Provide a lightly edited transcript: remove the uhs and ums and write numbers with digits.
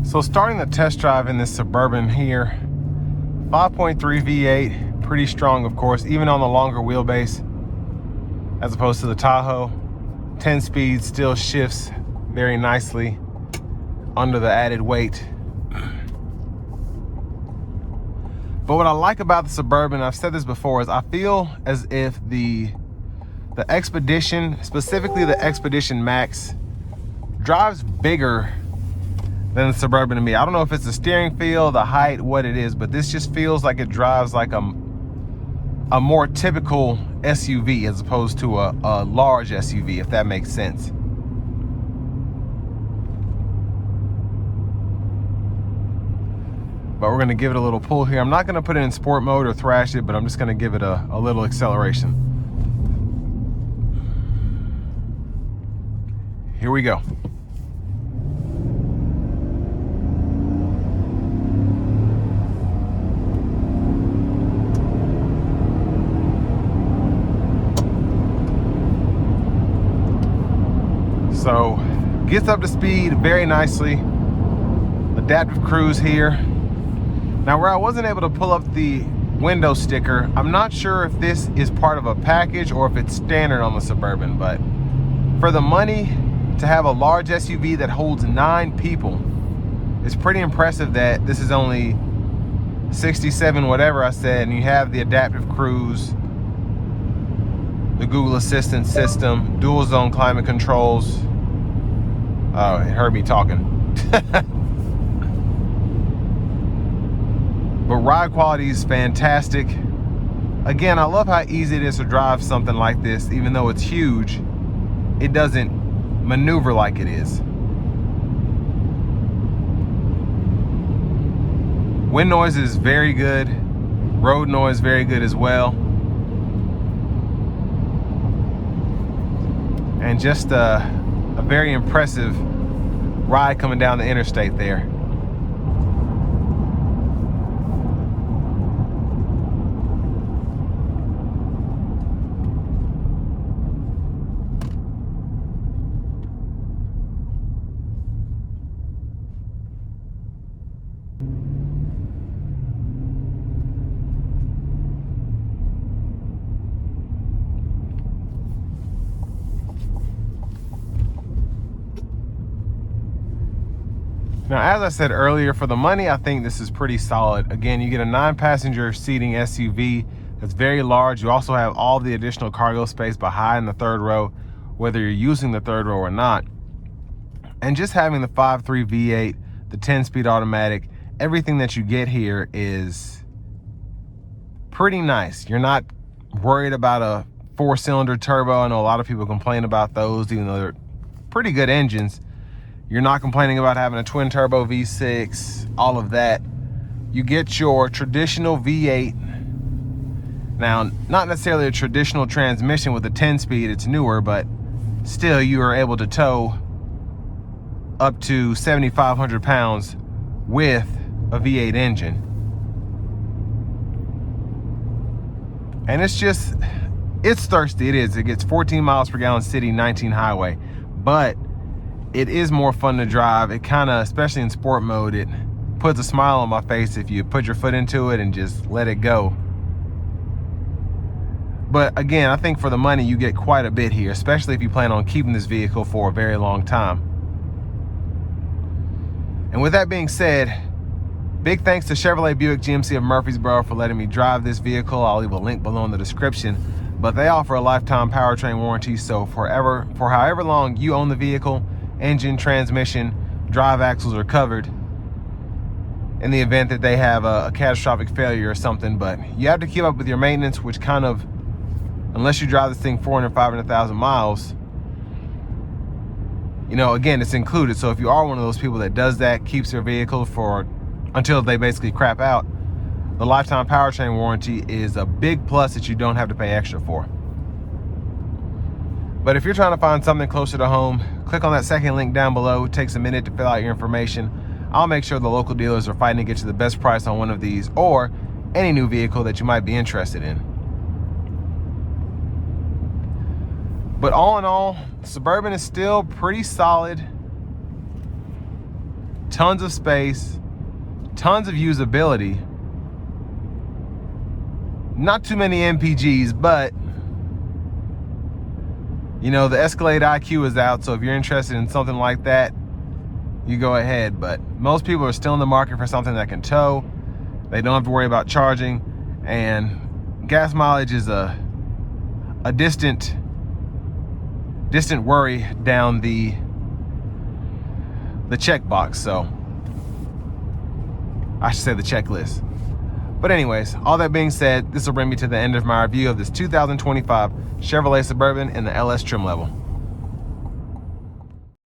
So starting the test drive in this Suburban here, 5.3 V8, pretty strong of course, even on the longer wheelbase as opposed to the Tahoe. 10 speed still shifts very nicely under the added weight. But what I like about the Suburban, I've said this before, is I feel as if the Expedition, specifically the Expedition Max, drives bigger than the Suburban to me. I don't know if it's the steering feel, the height, what it is, but this just feels like it drives like a more typical SUV as opposed to a large SUV, if that makes sense. But we're gonna give it a little pull here. I'm not gonna put it in sport mode or thrash it, but I'm just gonna give it a little acceleration. Here we go. So, gets up to speed very nicely. Adaptive cruise here. Now, where I wasn't able to pull up the window sticker, I'm not sure if this is part of a package or if it's standard on the Suburban, but for the money to have a large SUV that holds 9 people, it's pretty impressive that this is only 67 whatever I said, and you have the adaptive cruise, the Google Assistant system, dual zone climate controls. Oh, it heard me talking. But ride quality is fantastic. Again, I love how easy it is to drive something like this. Even though it's huge, it doesn't maneuver like it is. Wind noise is very good. Road noise very good as well. And just a very impressive ride coming down the interstate there. Now, as I said earlier, for the money, I think this is pretty solid. Again, you get a 9-passenger seating SUV that's very large. You also have all the additional cargo space behind the third row, whether you're using the third row or not. And just having the 5.3 V8, the 10-speed automatic, everything that you get here is pretty nice. You're not worried about a 4-cylinder turbo. I know a lot of people complain about those, even though they're pretty good engines. You're not complaining about having a twin turbo V6, all of that. You get your traditional V8. Now, not necessarily a traditional transmission with a 10-speed, it's newer, but still you are able to tow up to 7,500 pounds with a V8 engine. And it's thirsty, it is. It gets 14 miles per gallon city, 19 highway. But it is more fun to drive. It kind of, especially in sport mode, it puts a smile on my face if you put your foot into it and just let it go. But again, I think for the money, you get quite a bit here, especially if you plan on keeping this vehicle for a very long time. And with that being said, big thanks to Chevrolet Buick GMC of Murfreesboro for letting me drive this vehicle. I'll leave a link below in the description. But they offer a lifetime powertrain warranty, so for however long you own the vehicle, engine, transmission, drive axles are covered in the event that they have a catastrophic failure or something. But you have to keep up with your maintenance, which kind of, unless you drive this thing 400, 500,000 miles, you know, again, it's included. So if you are one of those people that does that, keeps their vehicle until they basically crap out, the lifetime powertrain warranty is a big plus that you don't have to pay extra for. But if you're trying to find something closer to home, click on that second link down below. It takes a minute to fill out your information. I'll make sure the local dealers are fighting to get you the best price on one of these or any new vehicle that you might be interested in. But all in all, Suburban is still pretty solid. tons of space, tons of usability. Not too many MPGs, but you know, the Escalade IQ is out, so if you're interested in something like that, you go ahead. But most people are still in the market for something that can tow. They don't have to worry about charging, and gas mileage is a distant worry down the checkbox. So I should say the checklist. But anyways, all that being said, this will bring me to the end of my review of this 2025 Chevrolet Suburban in the LS trim level.